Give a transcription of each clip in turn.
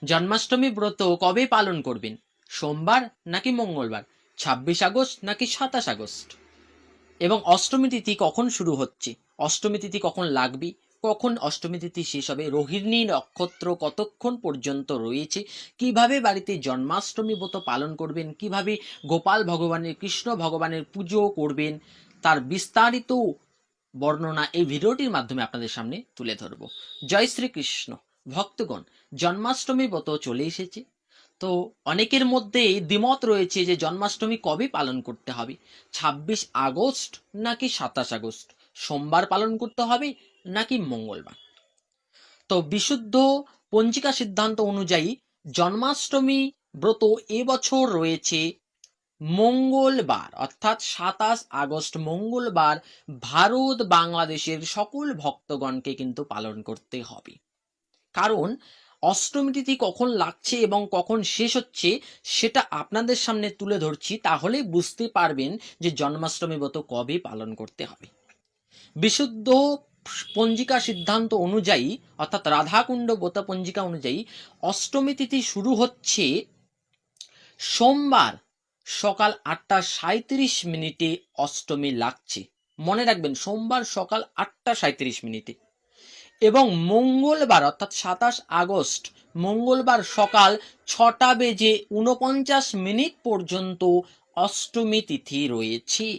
জন্মাষ্টমী ব্রত কবে পালন করবেন? সোমবার নাকি মঙ্গলবার? 26 আগস্ট নাকি 27 আগস্ট? এবং অষ্টমী তিথি কখন শুরু হচ্ছে? অষ্টমী তিথি কখন লাগবে? কখন অষ্টমী তিথি শেষ হবে? রোহিণী নক্ষত্র কতক্ষণ পর্যন্ত রয়েছে? কিভাবে বাড়িতে জন্মাষ্টমী ব্রত পালন করবেন? কিভাবে গোপাল ভগবানের, কৃষ্ণ ভগবানের পুজো করবেন, তার বিস্তারিত বর্ণনা এই ভিডিওটির মাধ্যমে আপনাদের সামনে তুলে ধরব। জয় শ্রীকৃষ্ণ। ভক্তগণ, জন্মাষ্টমী ব্রত চলে এসেছে। তো অনেকের মধ্যে দ্বিমত রয়েছে যে জন্মাষ্টমী কবে পালন করতে হবে, 26 আগস্ট নাকি 27 আগস্ট, সোমবার পালন করতে হবে নাকি মঙ্গলবার। তো বিশুদ্ধ পঞ্জিকা সিদ্ধান্ত অনুযায়ী জন্মাষ্টমী ব্রত এবছর রয়েছে মঙ্গলবার, অর্থাৎ 27 আগস্ট মঙ্গলবার ভারত বাংলাদেশের সকল ভক্তগণকে কিন্তু পালন করতে হবে। কারণ অষ্টমী তিথি কখন লাগছে এবং কখন শেষ হচ্ছে সেটা আপনাদের সামনে তুলে ধরছি, তাহলেই বুঝতে পারবেন যে জন্মাষ্টমী ব্রত কবে পালন করতে হবে। বিশুদ্ধ পঞ্জিকা সিদ্ধান্ত অনুযায়ী, অর্থাৎ রাধাকুণ্ড ব্রত পঞ্জিকা অনুযায়ী অষ্টমী তিথি শুরু হচ্ছে সোমবার সকাল 8টা 37 মিনিটে অষ্টমী লাগছে। মনে রাখবেন, সোমবার সকাল 8টা 37 মিনিটে। এবং মঙ্গলবার অর্থাৎ 27 আগস্ট মঙ্গলবার সকাল 6টা বেজে 49 মিনিট পর্যন্ত অষ্টমী তিথি রয়েছে।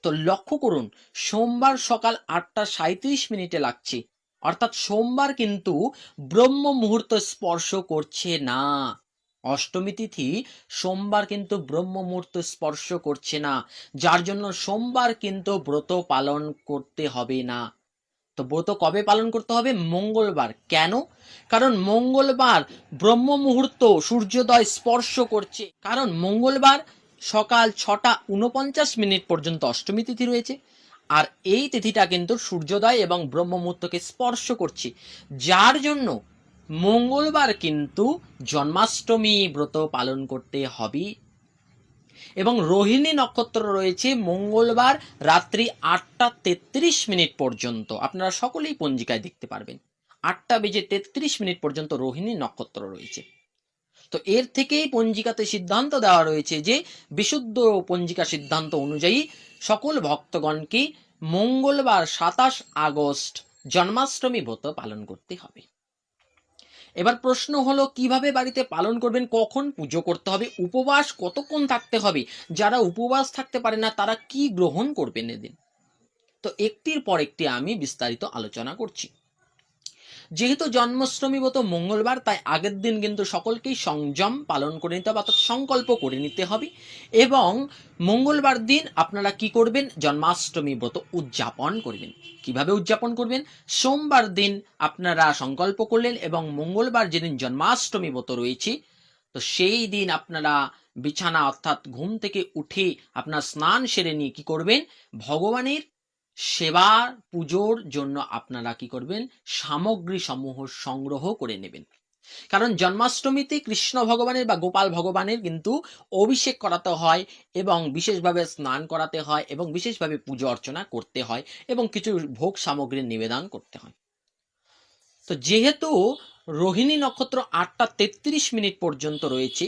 তো লক্ষ্য করুন, সোমবার সকাল 8টা 37 মিনিটে লাগছে, অর্থাৎ সোমবার কিন্তু ব্রহ্ম মুহূর্ত স্পর্শ করছে না। অষ্টমী তিথি সোমবার কিন্তু ব্রহ্ম মুহূর্ত স্পর্শ করছে না, যার জন্য সোমবার কিন্তু ব্রত পালন করতে হবে না। তো ব্রত কবে পালন করতে হবে? মঙ্গলবার। কেন? কারণ মঙ্গলবার ব্রহ্ম মুহূর্ত সূর্যোদয় স্পর্শ করছে। কারণ মঙ্গলবার সকাল 6টা 49 মিনিট পর্যন্ত অষ্টমী তিথি রয়েছে, আর এই তিথিটা কিন্তু সূর্যোদয় এবং ব্রহ্ম মুহূর্তকে স্পর্শ করছে, যার জন্য মঙ্গলবার কিন্তু জন্মাষ্টমী ব্রত পালন করতে হবে। এবং রোহিণী নক্ষত্র রয়েছে মঙ্গলবার রাত্রি 8টা 33 মিনিট পর্যন্ত। আপনারা সকলেই পঞ্জিকায় দেখতে পারবেন 8টা বেজে 33 মিনিট পর্যন্ত রোহিণী নক্ষত্র রয়েছে। তো এর থেকেই পঞ্জিকাতে সিদ্ধান্ত দেওয়া রয়েছে যে বিশুদ্ধ পঞ্জিকা সিদ্ধান্ত অনুযায়ী সকল ভক্তগণকে মঙ্গলবার 27 আগস্ট জন্মাষ্টমী ব্রত পালন করতে হবে। এবার প্রশ্ন হলো, কিভাবে বাড়িতে পালন করবেন, কখন পুজো করতে হবে, উপবাস কতক্ষণ থাকতে হবে, যারা উপবাস থাকতে পারে না তারা কি গ্রহণ করবেন এদিন। তো একটির পর একটি আমি বিস্তারিত আলোচনা করছি। যেহেতু জন্মাষ্টমী ব্রত মঙ্গলবার, তাই আগের দিন কিন্তু সকলকেই সংযম পালন করে নিতে হবে, অর্থাৎ সংকল্প করে নিতে হবে। এবং মঙ্গলবার দিন আপনারা কি করবেন? জন্মাষ্টমী ব্রত উদযাপন করবেন। কিভাবে উদযাপন করবেন? সোমবার দিন আপনারা সংকল্প করলেন এবং মঙ্গলবার যেদিন জন্মাষ্টমী ব্রত রয়েছে, তো সেই দিন আপনারা বিছানা অর্থাৎ ঘুম থেকে উঠে আপনার স্নান সেরে নিয়ে কি করবেন? ভগবানের সেবা পুজোর জন্য আপনারা কি করবেন? সামগ্রী সমূহ সংগ্রহ করে নেবেন। কারণ জন্মাষ্টমীতে কৃষ্ণ ভগবানের বা গোপাল ভগবানের কিন্তু অভিষেক করাতে হয় এবং বিশেষভাবে স্নান করাতে হয় এবং বিশেষভাবে পুজো অর্চনা করতে হয় এবং কিছু ভোগ সামগ্রীর নিবেদন করতে হয়। তো যেহেতু রোহিণী নক্ষত্র 8টা 33 মিনিট পর্যন্ত রয়েছে,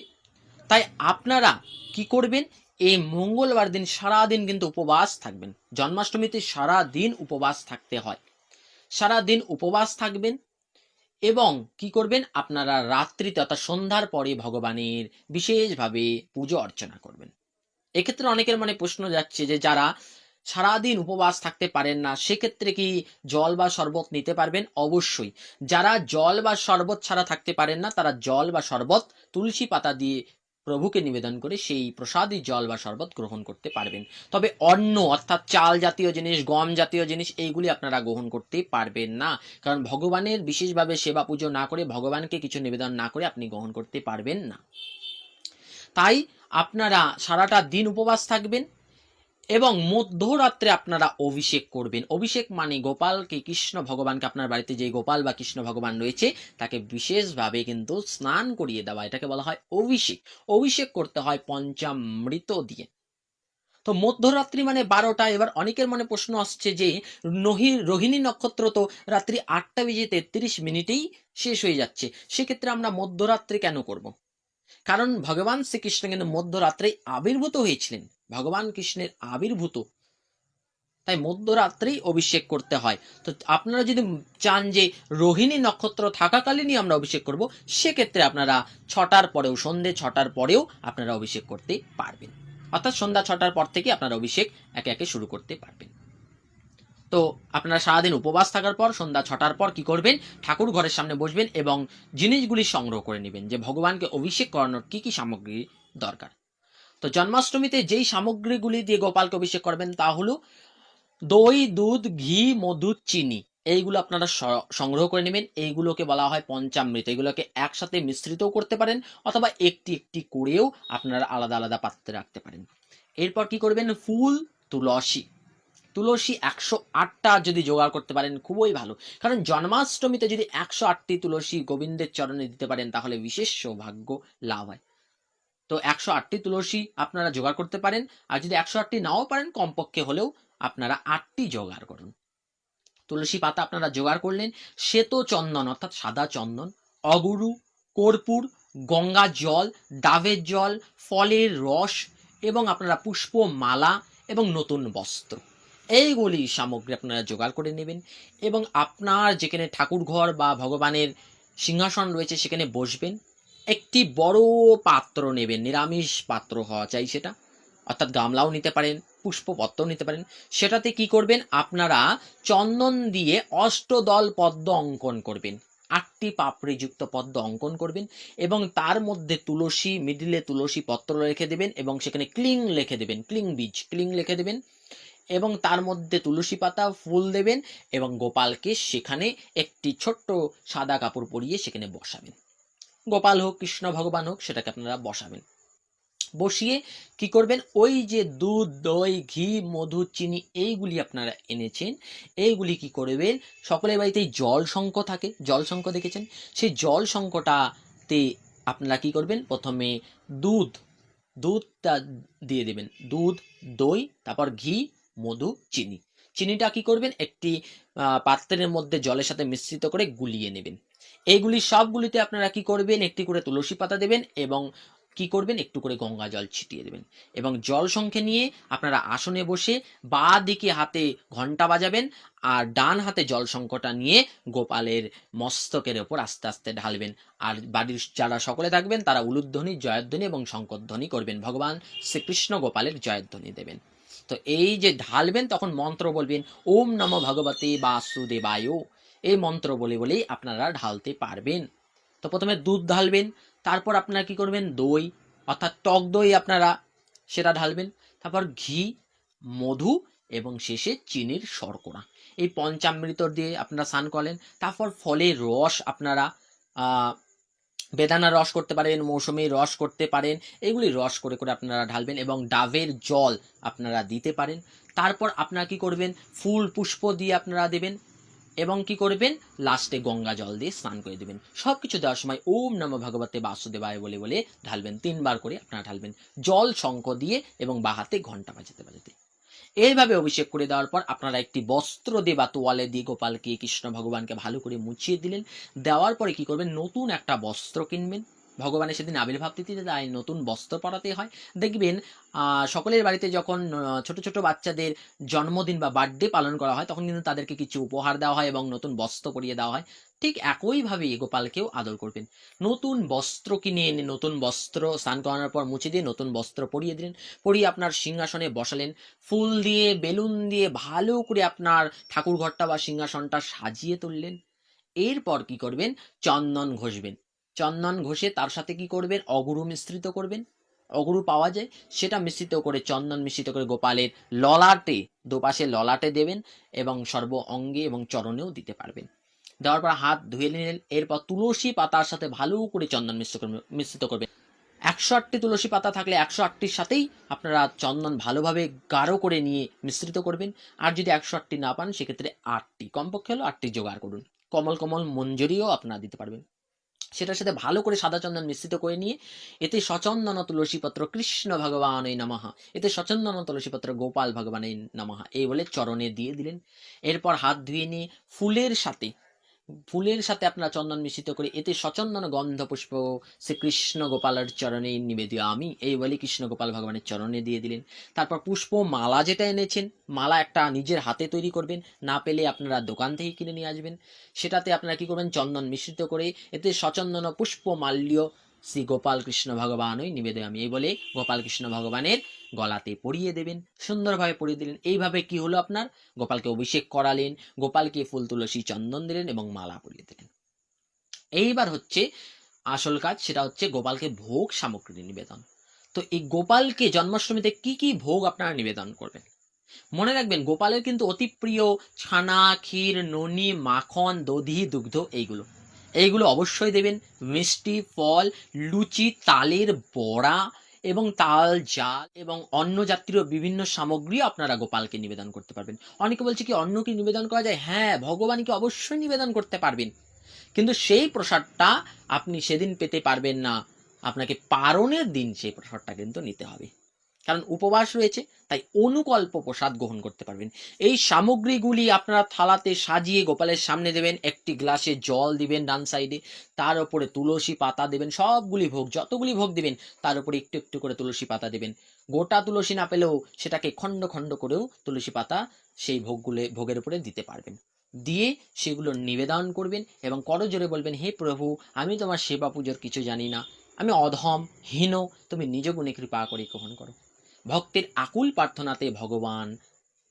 তাই আপনারা কি করবেন? এই মঙ্গলবার দিন সারাদিন কিন্তু উপবাস থাকবেন। জন্মাষ্টমীতে সারাদিন উপবাস থাকতে হয়। সারাদিন উপবাস থাকবেন এবং কি করবেন? আপনারা রাত্রিতে অর্থাৎ সন্ধ্যার পরে ভগবানের বিশেষভাবে পুজো অর্চনা করবেন। এক্ষেত্রে অনেকের মনে প্রশ্ন যাচ্ছে যে যারা সারাদিন উপবাস থাকতে পারেন না, সেক্ষেত্রে কি জল বা শরবত নিতে পারবেন? অবশ্যই। যারা জল বা শরবত ছাড়া থাকতে পারেন না, তারা জল বা শরবত তুলসী পাতা দিয়ে প্রভুকে নিবেদন করে সেই প্রসাদী জল বা শরবত গ্রহণ করতে পারবেন। তবে অন্ন অর্থাৎ চাল জাতীয় জিনিস, গম জাতীয় জিনিস এইগুলি আপনারা গ্রহণ করতে পারবেন না। কারণ ভগবানের বিশেষভাবে সেবা পুজো না করে, ভগবানকে কিছু নিবেদন না করে আপনি গ্রহণ করতে পারবেন না। তাই আপনারা সারাটা দিন উপবাস থাকবেন এবং মধ্যরাত্রে আপনারা অভিষেক করবেন। অভিষেক মানে গোপালকে, কৃষ্ণ ভগবানকে, আপনার বাড়িতে যে গোপাল বা কৃষ্ণ ভগবান রয়েছে তাকে বিশেষভাবে কিন্তু স্নান করিয়ে দেওয়া, এটাকে বলা হয় অভিষেক। অভিষেক করতে হয় পঞ্চামৃত দিয়ে। তো মধ্যরাত্রি মানে 12টা। এবার অনেকের মনে প্রশ্ন আসছে যে রোহিণী নক্ষত্র তো রাত্রি 8টা বেজে 33 মিনিটেই শেষ হয়ে যাচ্ছে, সেক্ষেত্রে আমরা মধ্যরাত্রি কেন করব? কারণ ভগবান শ্রীকৃষ্ণ কিন্তু মধ্যরাত্রে আবির্ভূত হয়েছিলেন, ভগবান কৃষ্ণের আবির্ভূত, তাই মধ্যরাত্রেই অভিষেক করতে হয়। তো আপনারা যদি চান যে রোহিণী নক্ষত্র থাকাকালীনই আমরা অভিষেক করব, সেক্ষেত্রে আপনারা 6টার পরেও, সন্ধে 6টার পরেও আপনারা অভিষেক করতে পারবেন। অর্থাৎ সন্ধ্যা 6টার পর থেকে আপনারা অভিষেক একে একে শুরু করতে পারবেন। তো আপনারা সারাদিন উপবাস থাকার পর সন্ধ্যা 6টার পর কি করবেন, ঠাকুর ঘরের সামনে বসবেন এবং জিনিসগুলি সংগ্রহ করে নেবেন যে ভগবানকে অভিষেক করানোর কি কি সামগ্রী দরকার। তো জন্মাষ্টমীতে যেই সামগ্রীগুলি দিয়ে গোপালকে অভিষেক করবেন তা হলো দই, দুধ, ঘি, মধু, চিনি। এইগুলো আপনারা সংগ্রহ করে নেবেন। এইগুলোকে বলা হয় পঞ্চামৃত। এগুলোকে একসাথে মিশ্রিতও করতে পারেন অথবা একটি একটি করেও আপনারা আলাদা আলাদা পাত্রে রাখতে পারেন। এরপর কি করবেন, ফুল, তুলসী। তুলসী 108টা যদি জোগাড় করতে পারেন খুবই ভালো, কারণ জন্মাষ্টমীতে যদি 108টি তুলসী গোবিন্দের চরণে দিতে পারেন তাহলে বিশেষ সৌভাগ্য লাভ হয়। তো 108টি তুলসী আপনারা জোগাড় করতে পারেন, আর যদি 108টি নাও পারেন কমপক্ষে হলেও আপনারা 8টি জোগাড় করুন। তুলসী পাতা আপনারা জোগাড় করলেন, শ্বেত চন্দন অর্থাৎ সাদা চন্দন, অগুরু, কর্পূর, গঙ্গা জল, ডাবের জল, ফলের রস এবং আপনারা পুষ্প মালা এবং নতুন বস্ত্র, এইগুলি সামগ্রী আপনারা জোগাড় করে নেবেন এবং আপনার যেখানে ঠাকুর ঘর বা ভগবানের সিংহাসন রয়েছে সেখানে বসবেন। একটি বড় পাত্র নেবেন, নিরামিষ পাত্র হওয়া চাই সেটা, অর্থাৎ গামলাও নিতে পারেন, পুষ্পপত্রও নিতে পারেন। সেটাতে কি করবেন, আপনারা চন্দন দিয়ে অষ্টদল পদ্ম অঙ্কন করবেন, 8টি পাপড়িযুক্ত পদ্ম অঙ্কন করবেন এবং তার মধ্যে তুলসী, মিডিলে তুলসী পত্র রেখে দেবেন এবং সেখানে ক্লিং লিখে দেবেন, ক্লিং বীজ, ক্লিং লিখে দেবেন এবং তার মধ্যে তুলসী পাতা, ফুল দেবেন এবং গোপালকে সেখানে একটি ছোট্ট সাদা কাপড় পরিয়ে সেখানে বসাবেন। গোপাল হোক, কৃষ্ণ ভগবান হোক, সেটাকে আপনারা বসাবেন। বসিয়ে কি করবেন, ওই যে দুধ, দই, ঘি, মধু, চিনি এইগুলি আপনারা এনেছেন, এইগুলি কি করবেন, সকলের বাড়িতেই জল শঙ্খ থাকে, জল শঙ্খ দেখেছেন, সেই জল শঙ্খটাতে আপনারা কি করবেন, প্রথমে দুধটা দিয়ে দেবেন, দুধ, দই, তারপর ঘি, মধু, চিনি। চিনিটা কি করবেন, একটি পাত্রের মধ্যে জলের সাথে মিশ্রিত করে গুলিয়ে নেবেন। এইগুলি সবগুলিতে আপনারা কি করবেন, একটি করে তুলসী পাতা দেবেন এবং কি করবেন, একটু করে গঙ্গা জল ছিটিয়ে দেবেন এবং জল সংখ্যে নিয়ে আপনারা আসনে বসে বাঁ দিকে হাতে ঘন্টা বাজাবেন আর ডান হাতে জল সংখ্যটা নিয়ে গোপালের মস্তকের ওপর আস্তে আস্তে ঢালবেন। আর বাড়ির যারা সকলে থাকবেন তারা উলুধ্বনি, জয়ধ্বনি এবং শঙ্করধ্বনি করবেন, ভগবান শ্রীকৃষ্ণ গোপালের জয়ধ্বনি দেবেন। তো এই যে ঢালবেন তখন মন্ত্র বলবেন, ওম নমো ভগবতে বাসুদেবায়, এই মন্ত্র বলে বলেই আপনারা ঢালতে পারবেন। তো প্রথমে দুধ ঢালবেন, তারপর আপনারা কি করবেন, দই অর্থাৎ টক দই আপনারা সেটা ঢালবেন, তারপর ঘি, মধু এবং শেষে চিনির শর্করা, এই পঞ্চামৃত দিয়ে আপনারা স্নান করলেন। তারপর ফলের রস আপনারা বেদানার রস করতে পারেন, মৌসুমী রস করতে পারেন, এগুলি রস করে করে আপনারা ঢালবেন এবং ডাবের জল আপনারা দিতে পারেন। তারপর আপনারা কি করবেন, ফুল পুষ্প দিয়ে আপনারা দেবেন এবং কি করবেন, লাস্টে গঙ্গা জল দিয়ে স্নান করে দেবেন। সবকিছু দেওয়ার সময় ওম নমঃ ভগবতে বাসুদেবায় বলে বলে ঢালবেন, 3বার করে আপনারা ঢালবেন, জল শঙ্খ দিয়ে এবং বাঁ হাতে ঘন্টা বাজাতে বাজাতে। এইভাবে অভিষেক করে দেওয়ার পর আপনারা একটি বস্ত্র দিয়ে বা তোয়ালে দিয়ে গোপালকে, কৃষ্ণ ভগবানকে ভালো করে মুছিয়ে দিলেন। দেওয়ার পরে কি করবেন, নতুন একটা বস্ত্র কিনবেন, ভগবানের সেদিন আবির্ভাব তিথিতে তাই নতুন বস্ত্র পরাতে হয়। দেখবেন সকলের বাড়িতে যখন ছোট ছোট বাচ্চাদের জন্মদিন বা বার্থডে পালন করা হয় তখন কিন্তু তাদেরকে কিছু উপহার দেওয়া হয় এবং নতুন বস্ত্র পরিয়ে দেওয়া হয়। ঠিক একইভাবে গোপালকেও আদর করবেন, নতুন বস্ত্র কিনে এনে নতুন বস্ত্র স্নান করানোর পর মুছে দিয়ে নতুন বস্ত্র পরিয়ে দিলেন, পরিয়ে আপনার সিংহাসনে বসালেন, ফুল দিয়ে বেলুন দিয়ে ভালো করে আপনার ঠাকুর ঘরটা বা সিংহাসনটা সাজিয়ে তুললেন। এরপর কি করবেন, চন্দন ঘষবেন, চন্দন ঘষে তার সাথে কি করবেন, অগুরু মিশ্রিত করবেন, অগুরু পাওয়া যায় সেটা মিশ্রিত করে, চন্দন মিশ্রিত করে গোপালের ললাটে, দুপাশে ললাটে দেবেন এবং সর্ব অঙ্গে এবং চরণেও দিতে পারবেন। দেওয়ার পর হাত ধুয়ে নিলেন, এরপর তুলসী পাতার সাথে ভালো করে চন্দন মিশ্রিত করবেন। 108টি তুলসী পাতা থাকলে 108টির সাথেই আপনারা চন্দন ভালোভাবে গাঢ় করে নিয়ে মিশ্রিত করবেন। আর যদি 108টি না পান সেক্ষেত্রে 8টি, কমপক্ষে হলো 8টি জোগাড় করুন। কমল কমল মঞ্জুরিও আপনারা দিতে পারবেন। সেটার সাথে ভালো করে সাদা চন্দন মিশ্রিত করে নিয়ে এতে সচন্দন তুলসীপত্র কৃষ্ণ ভগবানই নমঃ, এতে সচন্দন তুলসীপত্র গোপাল ভগবানই নমঃ এই বলে চরণে দিয়ে দিলেন। এরপর হাত ধুয়ে নিয়ে ফুলের সাথে আপনারা চন্দন মিশ্রিত করে এতে সচন্দন গন্ধ পুষ্প শ্রীকৃষ্ণ গোপালের চরণে নিবেদয়ামি এই বলে কৃষ্ণ গোপাল ভগবানের চরণে দিয়ে দিলেন। তারপর পুষ্প মালা যেটা এনেছেন, মালা একটা নিজের হাতে তৈরি করবেন, না পেলে আপনারা দোকান থেকে কিনে নিয়ে আসবেন। সেটাতে আপনারা কি করবেন, চন্দন মিশ্রিত করে এতে সচন্দন পুষ্প মাল্য শ্রী গোপাল কৃষ্ণ ভগবানই নিবেদয়ামি এই বলে গোপাল কৃষ্ণ ভগবানের গলাতে পরিয়ে দেবেন, সুন্দরভাবে পরিয়ে দিলেন। এইভাবে কি হলো, আপনার গোপালকে অভিষেক করালেন, গোপালকে ফুল তুলসী চন্দন দিলেন এবং মালা পরিয়ে দিলেন। এইবার হচ্ছে আসল কাজ, সেটা হচ্ছে গোপালকে ভোগ সামগ্রী নিবেদন। তো এই গোপালকে জন্মাষ্টমীতে কি কি ভোগ আপনারা নিবেদন করবেন, মনে রাখবেন গোপালের কিন্তু অতি প্রিয় ছানা, ক্ষীর, ননি, মাখন, দধি, দুগ্ধ এইগুলো অবশ্যই দেবেন। মিষ্টি, ফল, লুচি, তালের বড়া এবং তাল জাল এবং অন্ন জাতীয় বিভিন্ন সামগ্রী আপনারা গোপালকে নিবেদন করতে পারবেন। অনেকে বলছে কি অন্ন কি নিবেদন করা যায়? হ্যাঁ, ভগবানকে অবশ্যই নিবেদন করতে পারবেন, কিন্তু সেই প্রসাদটা আপনি সেদিন পেতে পারবেন না, আপনাকে পারণের দিন সেই প্রসাদটা কিন্তু নিতে হবে, কারণ উপবাস রয়েছে, তাই অনুকল্প প্রসাদ গ্রহণ করতে পারবেন। এই সামগ্রীগুলি আপনারা থালাতে সাজিয়ে গোপালের সামনে দেবেন, একটি গ্লাসে জল দিবেন ডান সাইডে, তার উপরে তুলসী পাতা দেবেন, সবগুলি ভোগ যতগুলি ভোগ দিবেন তার উপরে একটু একটু করে তুলসী পাতা দেবেন। গোটা তুলসী না পেলেও সেটাকে খণ্ড খণ্ড করেও তুলসী পাতা সেই ভোগের উপরে দিতে পারবেন। দিয়ে সেগুলো নিবেদন করবেন এবং করজোরে বলবেন, হে প্রভু, আমি তোমার সেবা পুজোর কিছু জানি না, আমি অধম হীন, তুমি নিজ গুণে কৃপা করে গ্রহণ করো। ভক্তের আকুল প্রার্থনাতে ভগবান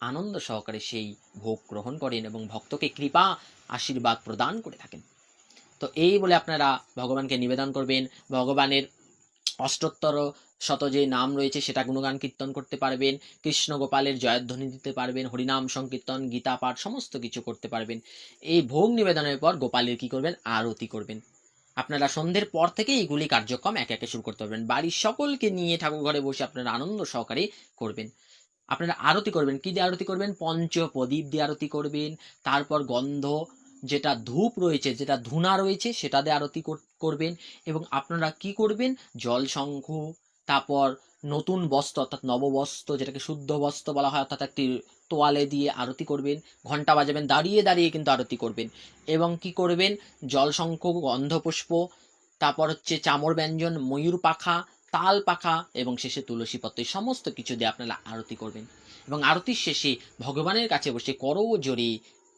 আনন্দ সহকারে সেই ভোগ গ্রহণ করেন এবং ভক্তকে কৃপা আশীর্বাদ প্রদান করে থাকেন। তো এই বলে আপনারা ভগবানকে নিবেদন করবেন। ভগবানের অষ্টোত্তর শত যে নাম রয়েছে সেটা গুণগান কীর্তন করতে পারবেন, কৃষ্ণ গোপালের জয়ধ্বনি দিতে পারবেন, হরিনাম সংকীর্তন, গীতা পাঠ সমস্ত কিছু করতে পারবেন। এই ভোগ নিবেদনের পর গোপালের কি করবেন, আরতি করবেন। আপনারা সন্ধ্যের পর থেকে এইগুলি কার্যক্রম একে একে শুরু করতে পারবেন। বাড়ির সকলকে নিয়ে ঠাকুর ঘরে বসে আপনারা আনন্দ সহকারে করবেন। আপনারা আরতি করবেন, কি দিয়ে আরতি করবেন? পঞ্চ প্রদীপ দিয়ে আরতি করবেন। তারপর গন্ধ যেটা ধূপ রয়েছে, যেটা ধূনা রয়েছে সেটা দিয়ে আরতি করবেন। এবং আপনারা কি করবেন, জল শঙ্খ, তারপর নতুন বস্ত্র অর্থাৎ নববস্ত্র, যেটাকে শুদ্ধ বস্ত্র বলা হয়, অর্থাৎ একটি তোয়ালে দিয়ে আরতি করবেন, ঘন্টা বাজাবেন, দাঁড়িয়ে দাঁড়িয়ে কিন্তু আরতি করবেন। এবং কি করবেন, জল শঙ্খ, গন্ধপুষ্প, তারপর হচ্ছে চামর ব্যঞ্জন, ময়ূর পাখা, তাল পাখা এবং শেষে তুলসী পত্র, সমস্ত কিছু দিয়ে আপনারা আরতি করবেন। এবং আরতির শেষে ভগবানের কাছে বসে করজোরে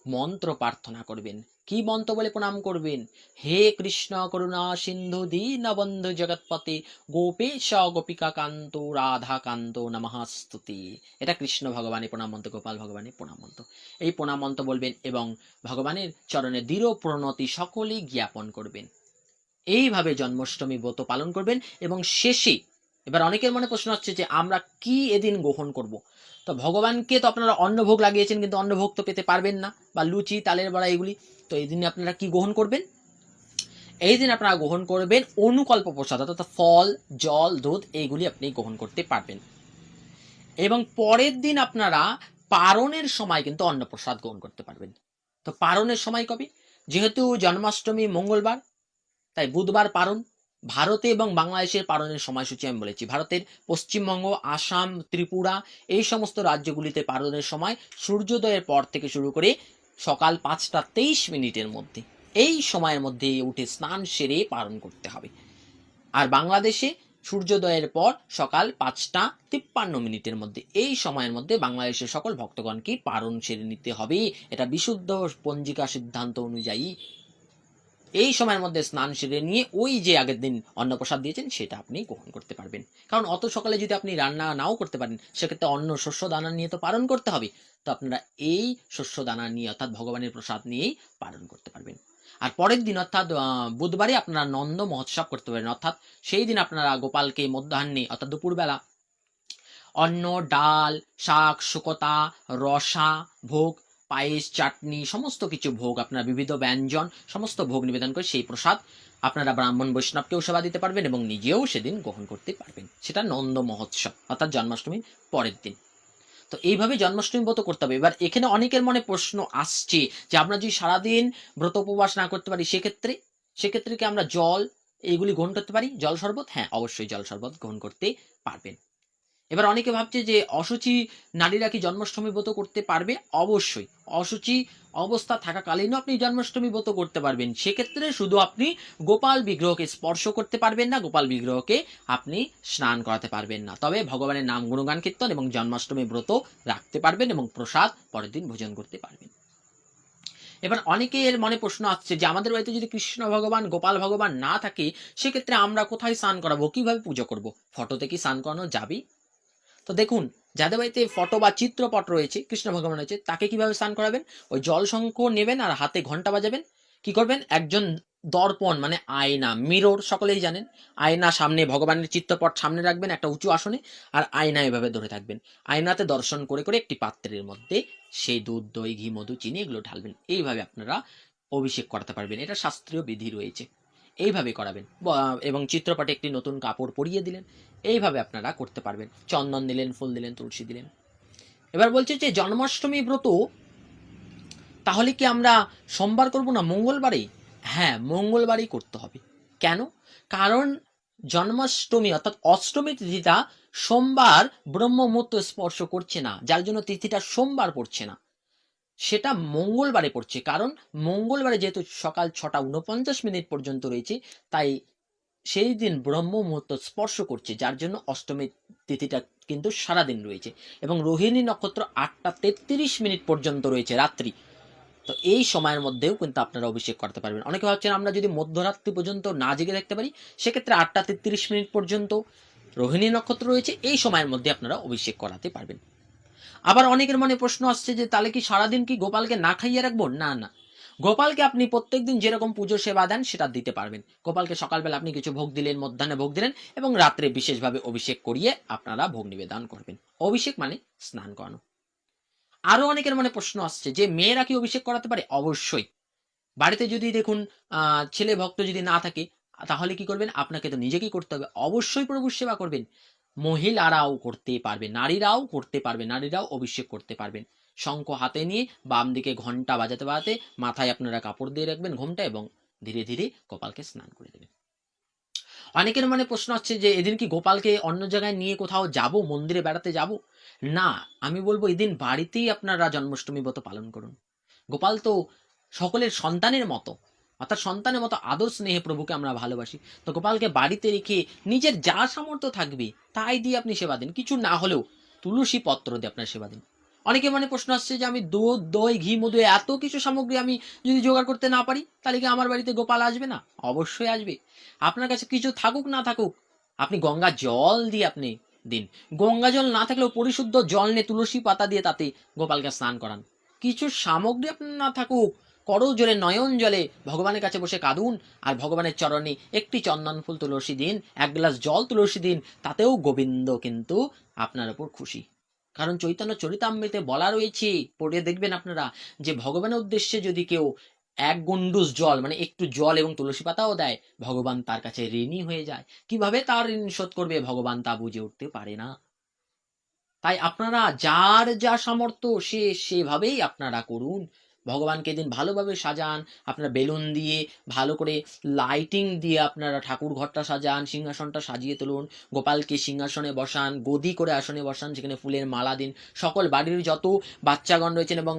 মন্ত্র প্রার্থনা করবেন। কি মন্ত্র বলে প্রণাম করবেন? হে কৃষ্ণ করুণা সিন্ধু দীনবন্ধু জগৎপতে গোপেশ গোপিকা কান্ত রাধা কান্ত নমঃস্তুতি। এটা কৃষ্ণ ভগবানের প্রণাম মন্ত্র, গোপাল ভগবানের প্রণাম মন্ত্র। এই প্রণাম মন্ত্র বলবেন এবং ভগবানের চরণে দৃঢ় প্রণতি সকলেই জ্ঞাপন করবেন। এইভাবে জন্মাষ্টমী ব্রত পালন করবেন। এবং শেষে এবার অনেকের মনে প্রশ্ন হচ্ছে যে আমরা কি এদিন গ্রহণ করব। তো ভগবানকে তো আপনারা অন্নভোগ লাগিয়েছেন, কিন্তু অন্নভোগ তো পেতে পারবেন না, বা লুচি, তালের বড়া এগুলি। তো এই দিনে আপনারা কি গ্রহণ করবেন? এই দিন আপনারা গ্রহণ করবেন অনুকল্প প্রসাদ, অর্থাৎ ফল, জল, দুধ এইগুলি আপনি গ্রহণ করতে পারবেন। এবং পরের দিন আপনারা পারণের সময় কিন্তু অন্নপ্রসাদ গ্রহণ করতে পারবেন। তো পারণের সময় কবে? যেহেতু জন্মাষ্টমী মঙ্গলবার, তাই বুধবার পারণ। ভারতে এবং বাংলাদেশের পারণের সময়সূচি আমি বলেছি। ভারতের পশ্চিমবঙ্গ, আসাম, ত্রিপুরা এই সমস্ত রাজ্যগুলিতে পারণের সময় সূর্যোদয়ের পর থেকে শুরু করে সকাল 5টা 23 মিনিটের মধ্যে, এই সময়ের মধ্যে উঠে স্নান সেরে পালন করতে হবে। আর বাংলাদেশে সূর্যোদয়ের পর সকাল 5টা 53 মিনিটের মধ্যে, এই সময়ের মধ্যে বাংলাদেশের সকল ভক্তগণকে পালন সেরে নিতে হবে। এটা বিশুদ্ধ পঞ্জিকা সিদ্ধান্ত অনুযায়ী এই সময়ের মধ্যে স্নান সেরে নিয়ে ওই যে আগের দিন অন্নপ্রসাদ দিয়েছেন সেটা আপনি গ্রহণ করতে পারবেন। কারণ অত সকালে যদি আপনি রান্না নাও করতে পারেন, সেক্ষেত্রে অন্ন শস্য দানা নিয়ে তো পালন করতে হবে। তো আপনারা এই শস্য দানা নিয়ে অর্থাৎ ভগবানের প্রসাদ নিয়েই পালন করতে পারবেন। আর পরের দিন অর্থাৎ বুধবারে আপনারা নন্দ মহোৎসব করতে পারেন। অর্থাৎ সেই দিন আপনারা গোপালকে মধ্যাহ্নে অর্থাৎ দুপুরবেলা অন্ন, ডাল, শাক, শুকতা, রসা ভোগ, পায়েস, চাটনি সমস্ত কিছু ভোগ, আপনারা বিবিধ ব্যঞ্জন সমস্ত ভোগ নিবেদন করে সেই প্রসাদ আপনারা ব্রাহ্মণ বৈষ্ণবকেও সেবা দিতে পারবেন এবং নিজেও সেদিন গ্রহণ করতে পারবেন। সেটা নন্দ মহোৎসব অর্থাৎ জন্মাষ্টমীর পরের দিন। তো এইভাবে জন্মাষ্টমী ব্রত করতে হবে। এবার এখানে অনেকের মনে প্রশ্ন আসছে যে আমরা যদি সারাদিন ব্রত উপবাস না করতে পারি সেক্ষেত্রে সেক্ষেত্রে কি আমরা জল এইগুলি গ্রহণ করতে পারি? জল শরবত? হ্যাঁ, অবশ্যই জল শরবত গ্রহণ করতে পারবেন। এবার অনেকে ভাবছে যে অশুচি নারীরা কি জন্মাষ্টমী ব্রত করতে পারবে? অবশ্যই। অশুচি অবস্থা থাকাকালীনও আপনি জন্মাষ্টমী ব্রত করতে পারবেন। সেক্ষেত্রে শুধু আপনি গোপাল বিগ্রহকে স্পর্শ করতে পারবেন না, গোপাল বিগ্রহকে আপনি স্নান করাতে পারবেন না। তবে ভগবানের নাম গুণগান কীর্তন এবং জন্মাষ্টমী ব্রত রাখতে পারবেন এবং প্রসাদ পরের দিন ভোজন করতে পারবেন। এবার অনেকের মনে প্রশ্ন আসছে যে আমাদের বাড়িতে যদি কৃষ্ণ ভগবান, গোপাল ভগবান না থাকে, সেক্ষেত্রে আমরা কোথায় স্নান করাবো? কিভাবে পুজো করব? ফটোতে কি স্নান করানো যাবে? তো দেখুন, যাদের বাড়িতে ফটো বা চিত্রপট রয়েছে, কৃষ্ণ ভগবান রয়েছে, তাকে কিভাবে স্নান করাবেন? ওই জল শঙ্খ নেবেন আর হাতে ঘন্টা বাজাবেন। কি করবেন? একজন দর্পণ মানে আয়না, মিরর সকলেই জানেন। আয়না সামনে, ভগবানের চিত্রপট সামনে রাখবেন একটা উঁচু আসনে, আর আয়না এভাবে ধরে থাকবেন। আয়নাতে দর্শন করে করে একটি পাত্রের মধ্যে সেই দুধ, দই, ঘি, মধু, চিনি এগুলো ঢালবেন। এইভাবে আপনারা অভিষেক করাতে পারবেন। এটা শাস্ত্রীয় বিধি রয়েছে। এইভাবে করাবেন এবং চিত্রপটে একটি নতুন কাপড় পরিয়ে দিলেন। এইভাবে আপনারা করতে পারবেন। চন্দন দিলেন, ফুল দিলেন, তুলসী দিলেন। এবার বলছে যে জন্মাষ্টমী ব্রত তাহলে কি আমরা সোমবার করব না মঙ্গলবারেই? হ্যাঁ, মঙ্গলবারই করতে হবে। কেন? কারণ জন্মাষ্টমী অর্থাৎ অষ্টমী তিথিটা সোমবার ব্রহ্ম মুহূর্ত স্পর্শ করছে না, যার জন্য তিথিটা সোমবার পড়ছে না, সেটা মঙ্গলবারে পড়ছে। কারণ মঙ্গলবারে যেহেতু সকাল 6:49 পর্যন্ত রয়েছে, তাই সেই দিন ব্রহ্ম মুহূর্ত স্পর্শ করছে, যার জন্য অষ্টমী তিথিটা কিন্তু সারাদিন রয়েছে এবং রোহিণী নক্ষত্র 8:33 পর্যন্ত রয়েছে রাত্রি। তো এই সময়ের মধ্যেও কিন্তু আপনারা অভিষেক করতে পারবেন। অনেকে ভাবছেন আমরা যদি মধ্যরাত্রি পর্যন্ত না জেগে থাকতে পারি, সেক্ষেত্রে 8:33 পর্যন্ত রোহিণী নক্ষত্র রয়েছে, এই সময়ের মধ্যে আপনারা অভিষেক করাতে পারবেন। আবার অনেকের মনে প্রশ্ন আসছে যে তাহলে কি সারাদিন কি গোপালকে না খাইয়ে রাখবো? না, না। গোপালকে আপনি প্রত্যেকদিন যেরকম পুজো সেবা দেন সেটা দিতে পারবেন। গোপালকে সকালবেলা আপনি কিছু ভোগ দিলেন, মধ্যাহ্নে ভোগ দিলেন এবং রাত্রে বিশেষভাবে অভিষেক করিয়ে আপনারা ভোগ নিবেদন করবেন। অভিষেক মানে স্নান করানো। আরো অনেকের মনে প্রশ্ন আসছে যে মেয়েরা কি অভিষেক করাতে পারে? অবশ্যই। বাড়িতে যদি দেখুন ছেলে ভক্ত যদি না থাকে, তাহলে কি করবেন? আপনাকে তো নিজেকেই করতে হবে। অবশ্যই প্রভুর সেবা করবেন। মহিলারাও করতে পারবে, নারীরাও করতে পারবে, নারীরাও অভিষেক করতে পারবেন। শঙ্খ হাতে নিয়ে বাম দিকে ঘন্টা বাজাতে বাজাতে মাথায় আপনারা কাপড় দিয়ে রাখবেন ঘোমটা এবং ধীরে ধীরে গোপালকে স্নান করে দেবেন। অনেকের মনে প্রশ্ন হচ্ছে যে এদিন কি গোপালকে অন্য জায়গায় নিয়ে কোথাও যাব, মন্দিরে বেড়াতে যাব? না, আমি বলবো এদিন বাড়িতেই আপনারা জন্মাষ্টমী ব্রত পালন করুন। গোপাল তো সকলের সন্তানের মতো, অর্থাৎ সন্তানের মতো আদর স্নেহে প্রভুকে আমরা ভালোবাসি। তো গোপালকে বাড়িতে রেখে নিজের যা সামর্থ্য থাকবে তাই দিয়ে আপনি সেবা দিন। কিছু না হলেও তুলসী পত্র দিয়ে আপনার সেবা দিন। অনেকে মনে প্রশ্ন আসছে যে আমি দুধ, দই, ঘি, মধু এত কিছু সামগ্রী আমি যদি জোগাড় করতে না পারি, তাহলে কি আমার বাড়িতে গোপাল আসবে না? অবশ্যই আসবে। আপনার কাছে কিছু থাকুক না থাকুক, আপনি গঙ্গা জল দিয়ে আপনি দিন। গঙ্গা জল না থাকলেও পরিশুদ্ধ জল নিয়ে তুলসী পাতা দিয়ে তাতে গোপালকে স্নান করান। কিছু সামগ্রী আপনার না থাকুক, করজোরে নয়ন জলে ভগবানের কাছে বসে কাঁদুন আর ভগবানের চরণে একটি চন্দন ফুল তুলসী দিন, এক গ্লাস জল তুলসী দিন, তাতেও গোবিন্দ কিন্তু আপনার উপর খুশি। কারণ চৈতন্য চরিতামৃতে বলা রয়েছে, পড়ে দেখবেন আপনারা, যে ভগবানের উদ্দেশ্যে যদি কেউ এক গন্ডুস জল মানে একটু জল এবং তুলসী পাতাও দেয়, ভগবান তার কাছে ঋণী হয়ে যায়। কিভাবে তার ঋণ শোধ করবে ভগবান তা বুঝে উঠতে পারে না। তাই আপনারা যার যা সামর্থ্য সে সেভাবেই আপনারা করুন। ভগবানকে দিন ভালোভাবে সাজান, আপনারা বেলুন দিয়ে ভালো করে লাইটিং দিয়ে আপনারা ঠাকুর ঘরটা সাজান, সিংহাসনটা সাজিয়ে তুলুন, গোপালকে সিংহাসনে বসান, গদি করে আসনে বসান, সেখানে ফুলের মালা দিন। সকল বাড়ির যত বাচ্চাগণ রয়েছেন এবং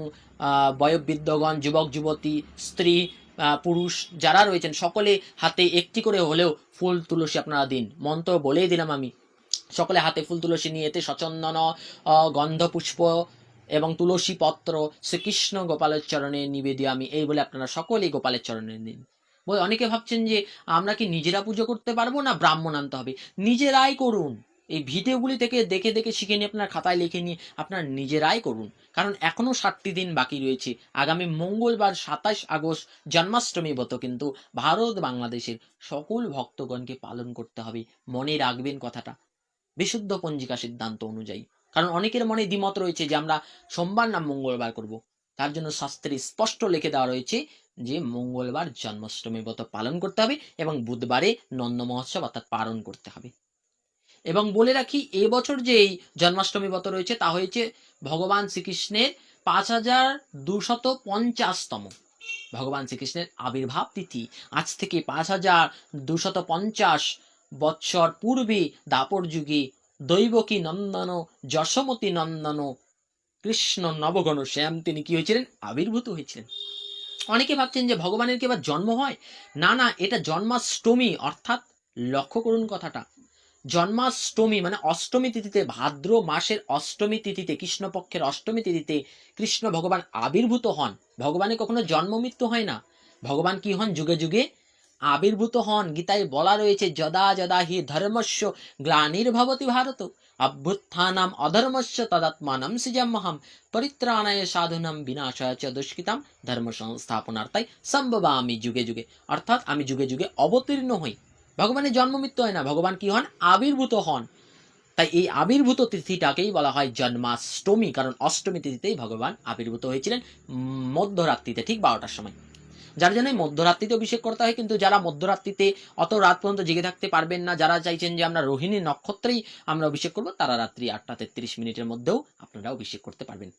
বয়োবৃদ্ধগণ, যুবক যুবতী, স্ত্রী, পুরুষ যারা রয়েছেন সকলে হাতে একটি করে হলেও ফুল তুলসী আপনারা দিন। মন্ত্র বলেই দিলাম আমি। সকলে হাতে ফুল তুলসী নিয়ে এতে সচন্দন গন্ধপুষ্প এবং তুলসী পত্র শ্রীকৃষ্ণ গোপালের চরণে নিবেদিয়ে আমি, এই বলে আপনারা সকলেই গোপালের চরণে দিন। অনেকে ভাবছেন যে আমরা কি নিজেরা পুজো করতে পারবো না ব্রাহ্মণ আনতে হবে? নিজেরাই করুন। এই ভিডিওগুলি থেকে দেখে দেখে শিখে নিয়ে আপনার খাতায় লিখে নিয়ে আপনারা নিজেরাই করুন। কারণ এখনো 7টি দিন বাকি রয়েছে। আগামী মঙ্গলবার 27 আগস্ট জন্মাষ্টমী ব্রত কিন্তু ভারত বাংলাদেশের সকল ভক্তগণকে পালন করতে হবে। মনে রাখবেন কথাটা, বিশুদ্ধ পঞ্জিকা সিদ্ধান্ত অনুযায়ী। কারণ অনেকের মনে দ্বিমত রয়েছে যে আমরা সোমবার না মঙ্গলবার করব। তার জন্য শাস্ত্রে স্পষ্ট লিখে দেওয়া রয়েছে যে মঙ্গলবার জন্মাষ্টমী ব্রত পালন করতে হবে এবং বুধবারে নন্দ মহোৎসব অর্থাৎ পালন করতে হবে। এবং বলে রাখি, এবছর যে এই জন্মাষ্টমী ব্রত রয়েছে তা হয়েছে ভগবান শ্রীকৃষ্ণের 5250তম ভগবান শ্রীকৃষ্ণের আবির্ভাব তিথি। আজ থেকে 5250 বৎসর পূর্বে দাপর যুগে দৈবকী নন্দন যশোমতী নন্দন কৃষ্ণ নবগণ শ্যাম তিনি কি হয়েছিলেন? আবির্ভূত হয়েছিলেন। অনেকে ভাবছেন যে ভগবানের কি আবার জন্ম হয়? না না, এটা জন্মাষ্টমী, অর্থাৎ লক্ষ্য করুন কথাটা, জন্মাষ্টমী মানে অষ্টমী তিথিতে, ভাদ্র মাসের অষ্টমী তিথিতে, কৃষ্ণপক্ষের অষ্টমী তিথিতে কৃষ্ণ ভগবান আবির্ভূত হন। ভগবানের কখনো জন্ম মৃত্যু হয় না। ভগবান কি হন? যুগে যুগে আবির্ভূত হন। গীতায় বলা রয়েছে, যদা যদা হি ধর্মস্য গ্লানির্ভবতি ভারত অভ্যুত্থানাম অধর্মস্য তদাত্মানম সৃজাম্যহম পরিত্রাণায় সাধুনাম বিনাশায় চ দুষ্কৃতাম ধর্ম সংস্থাপনার্থায় সম্ভবামি যুগে যুগে। অর্থাৎ আমি যুগে যুগে অবতীর্ণ হই। ভগবানের জন্ম মৃত্যু হয় না, ভগবান কি হন? আবির্ভূত হন। তাই এই আবির্ভূত তিথিটাকেই বলা হয় জন্মাষ্টমী, কারণ অষ্টমী তিথিতেই ভগবান আবির্ভূত হয়েছিলেন, মধ্যরাত্রিতে, ঠিক 12টার সময়। যার জন্য মধ্যরাত্রিতে অভিষেক করতে হয়। কিন্তু যারা মধ্যরাত্রিতে অত রাত পর্যন্ত জেগে থাকতে পারবেন না, যারা চাইছেন যে আমরা রোহিণী নক্ষত্রেই আমরা অভিষেক করব, তারা রাত্রি 8টা 33 মিনিটের মধ্যেও আপনারা অভিষেক করতে পারবেন।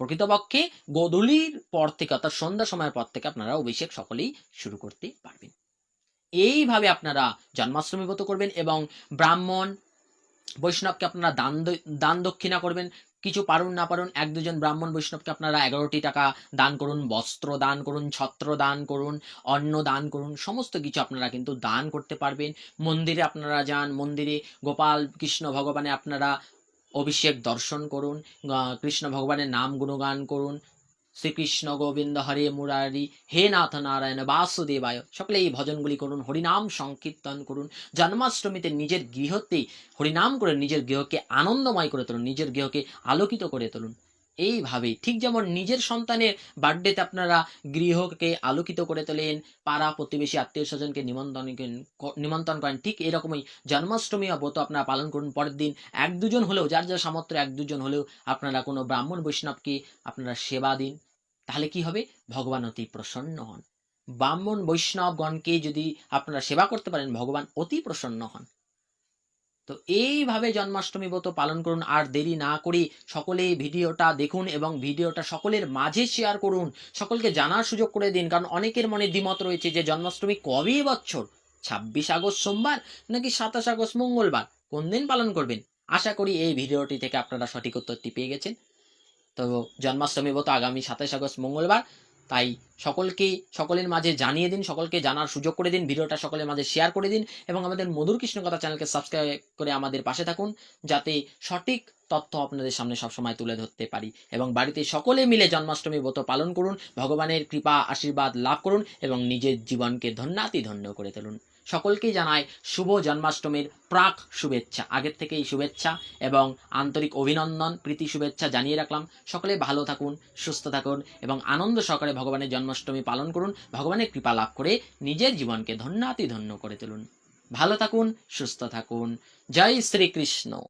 প্রকৃতপক্ষে গোধূলির পর থেকে, অর্থাৎ সন্ধ্যা সময়ের পর থেকে আপনারা অভিষেক সকলেই শুরু করতে পারবেন। এইভাবে আপনারা জন্মাষ্টমী ব্রত করবেন এবং ব্রাহ্মণ বৈষ্ণবকে আপনারা দান দক্ষিণা করবেন। কিছু পারুন না পারুন, 1-2 জন ব্রাহ্মণ বৈষ্ণবকে আপনারা 11টি টাকা দান করুন, বস্ত্র দান করুন, ছত্র দান করুন, অন্ন দান করুন, সমস্ত কিছু আপনারা কিন্তু দান করতে পারবেন। মন্দিরে আপনারা যান, মন্দিরে গোপাল কৃষ্ণ ভগবানের আপনারা অভিষেক দর্শন করুন, কৃষ্ণ ভগবানের নাম গুণগান করুন। শ্রীকৃষ্ণ গোবিন্দ হরে মুরারি, হে নাথ নারায়ণ বাসুদেবায়, সকলে এই ভজনগুলি করুন, হরিনাম সংকীর্তন করুন। জন্মাষ্টমীতে নিজের গৃহতে হরিনাম করে নিজের গৃহকে আনন্দময় করে তুলুন, নিজের গৃহকে আলোকিত করে তুলুন। এইভাবেই ঠিক যেমন নিজের সন্তানের বার্থডেতে আপনারা গৃহকে আলোকিত করে তোলেন, পাড়া প্রতিবেশী আত্মীয় স্বজনকে নিমন্ত্রণ করেন, ঠিক এরকমই জন্মাষ্টমী ব্রত আপনারা পালন করুন। পরের দিন 1-2 জন হলেও, যার যার সামর্থ্য 1-2 জন হলেও আপনারা কোনো ব্রাহ্মণ বৈষ্ণবকে আপনারা সেবা দিন। তাহলে কি হবে? ভগবান অতি প্রসন্ন হন। ব্রাহ্মণ বৈষ্ণবগণকে যদি আপনারা সেবা করতে পারেন, ভগবান অতি প্রসন্ন হন। তো এইভাবে জন্মাষ্টমী ব্রত পালন করুন। আর দেরি না করে সকলে ভিডিওটা দেখুন এবং ভিডিওটা সকলের মাঝে শেয়ার করুন, সকলকে জানার সুযোগ করে দিন। কারণ অনেকের মনে দ্বিমত রয়েছে যে জন্মাষ্টমী কবে বছর, 26 আগস্ট সোমবার নাকি 27 আগস্ট মঙ্গলবার, কোন দিন পালন করবেন? আশা করি এই ভিডিওটি থেকে আপনারা সঠিক উত্তরটি পেয়ে গেছেন। তো জন্মাষ্টমী ব্রত আগামী 27 আগস্ট মঙ্গলবার। তাই সকলের মাঝে জানিয়ে দিন, সকলকে জানার সুযোগ করে দিন, ভিডিওটা সকলের মাঝে শেয়ার করে দিন এবং আমাদের মধুর কৃষ্ণ কথা চ্যানেলকে সাবস্ক্রাইব করে আমাদের পাশে থাকুন, যাতে সঠিক তথ্য আপনাদের সামনে সবসময় তুলে ধরতে পারি। এবং বাড়িতে সকলে মিলে জন্মাষ্টমী ব্রত পালন করুন, ভগবানের কৃপা আশীর্বাদ লাভ করুন এবং নিজের জীবনকে ধন্য করে তুলুন। সকলকেই জানাই শুভ জন্মাষ্টমীর প্রাক শুভেচ্ছা, আগের থেকেই শুভেচ্ছা এবং আন্তরিক অভিনন্দন, প্রীতি শুভেচ্ছা জানিয়ে রাখলাম। সকলে ভালো থাকুন, সুস্থ থাকুন এবং আনন্দ সহকারে ভগবানের জন্মাষ্টমী পালন করুন, ভগবানের কৃপা লাভ করে নিজের জীবনকে ধন্য করে তুলুন। ভালো থাকুন, সুস্থ থাকুন। জয় শ্রীকৃষ্ণ।